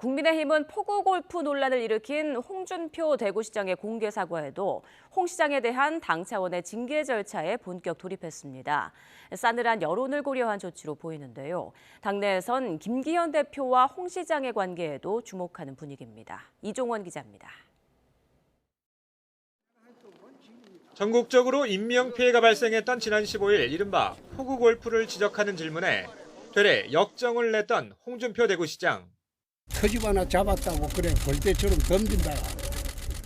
국민의힘은 포구 골프 논란을 일으킨 홍준표 대구시장의 공개 사과에도 홍 시장에 대한 당 차원의 징계 절차에 본격 돌입했습니다. 싸늘한 여론을 고려한 조치로 보이는데요. 당내에선 김기현 대표와 홍 시장의 관계에도 주목하는 분위기입니다. 이종원 기자입니다. 전국적으로 인명피해가 발생했던 지난 15일 이른바 포구 골프를 지적하는 질문에 되레 역정을 냈던 홍준표 대구시장. 터집 하나 잡았다고 그래 벌떼처럼 덤빈다.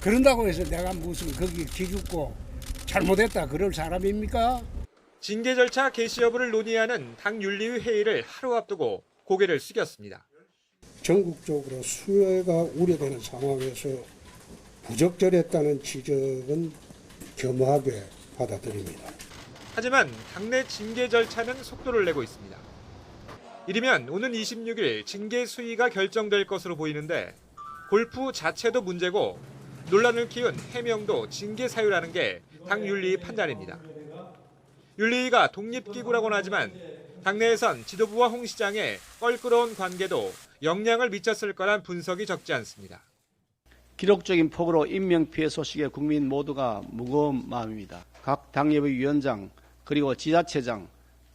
그런다고 해서 내가 무슨 거기 기죽고 잘못했다 그럴 사람입니까? 징계 절차 개시 여부를 논의하는 당 윤리위 회의를 하루 앞두고 고개를 숙였습니다. 전국적으로 수혜가 우려되는 상황에서 부적절했다는 지적은 겸허하게 받아들입니다. 하지만 당내 징계 절차는 속도를 내고 있습니다. 이르면 오는 26일 징계 수위가 결정될 것으로 보이는데 골프 자체도 문제고 논란을 키운 해명도 징계 사유라는 게 당 윤리위 판단입니다. 윤리위가 독립기구라고는 하지만 당내에선 지도부와 홍 시장의 껄끄러운 관계도 영향을 미쳤을 거란 분석이 적지 않습니다. 기록적인 폭우로 인명피해 소식에 국민 모두가 무거운 마음입니다. 각 당협의 위원장 그리고 지자체장,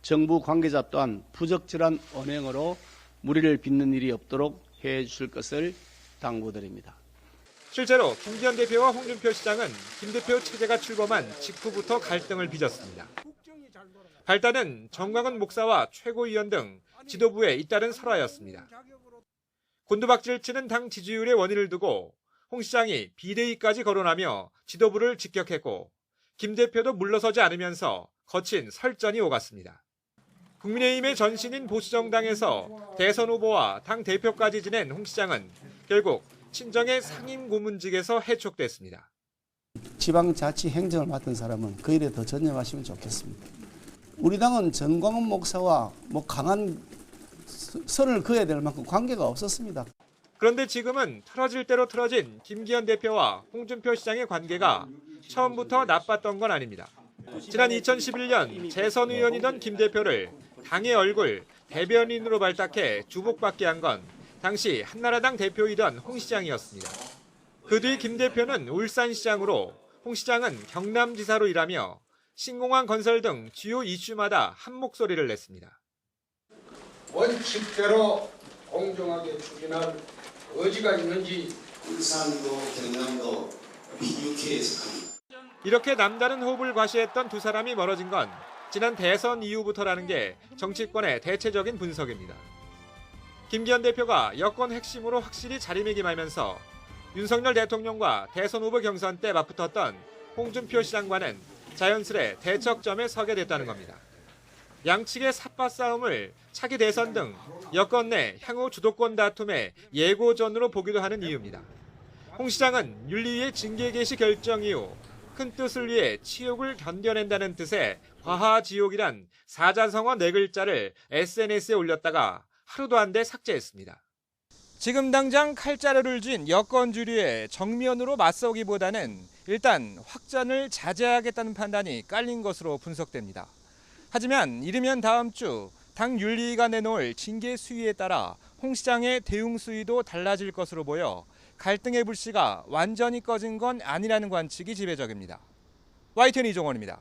정부 관계자 또한 부적절한 언행으로 무리를 빚는 일이 없도록 해주실 것을 당부드립니다. 실제로 김기현 대표와 홍준표 시장은 김 대표 체제가 출범한 직후부터 갈등을 빚었습니다. 발단은 정광훈 목사와 최고위원 등 지도부에 잇따른 설화였습니다. 곤두박질 치는 당 지지율의 원인을 두고 홍 시장이 비대위까지 거론하며 지도부를 직격했고 김 대표도 물러서지 않으면서 거친 설전이 오갔습니다. 국민의힘의 전신인 보수정당에서 대선 후보와 당 대표까지 지낸 홍 시장은 결국 친정의 상임고문직에서 해촉됐습니다. 지방자치 행정을 맡은 사람은 그 일에 더 전념하시면 좋겠습니다. 우리 당은 정광훈 목사와 강한 선을 그어야 될 만큼 관계가 없었습니다. 그런데 지금은 틀어질 대로 틀어진 김기현 대표와 홍준표 시장의 관계가 처음부터 나빴던 건 아닙니다. 지난 2011년 재선 의원이던 김 대표를 당의 얼굴, 대변인으로 발탁해 주목받게 한 건 당시 한나라당 대표이던 홍 시장이었습니다. 그 뒤 김 대표는 울산시장으로, 홍 시장은 경남지사로 일하며 신공항 건설 등 주요 이슈마다 한 목소리를 냈습니다. 원칙대로 공정하게 추진할 의지가 있는지 울산도 경남도 PUK에 속합니다. 이렇게 남다른 호흡을 과시했던 두 사람이 멀어진 건 지난 대선 이후부터라는 게 정치권의 대체적인 분석입니다. 김기현 대표가 여권 핵심으로 확실히 자리매김하면서 윤석열 대통령과 대선 후보 경선 때 맞붙었던 홍준표 시장과는 자연스레 대척점에 서게 됐다는 겁니다. 양측의 삿바 싸움을 차기 대선 등 여권 내 향후 주도권 다툼의 예고전으로 보기도 하는 이유입니다. 홍 시장은 윤리위의 징계 개시 결정 이후 큰 뜻을 위해 치욕을 견뎌낸다는 뜻의 과하지옥이란 사자성어 4글자를 SNS에 올렸다가 하루도 안 돼 삭제했습니다. 지금 당장 칼자루를 쥔 여권 주류에 정면으로 맞서기보다는 일단 확전을 자제하겠다는 판단이 깔린 것으로 분석됩니다. 하지만 이르면 다음 주 당 윤리위가 내놓을 징계 수위에 따라 홍 시장의 대응 수위도 달라질 것으로 보여 갈등의 불씨가 완전히 꺼진 건 아니라는 관측이 지배적입니다. YTN 이종원입니다.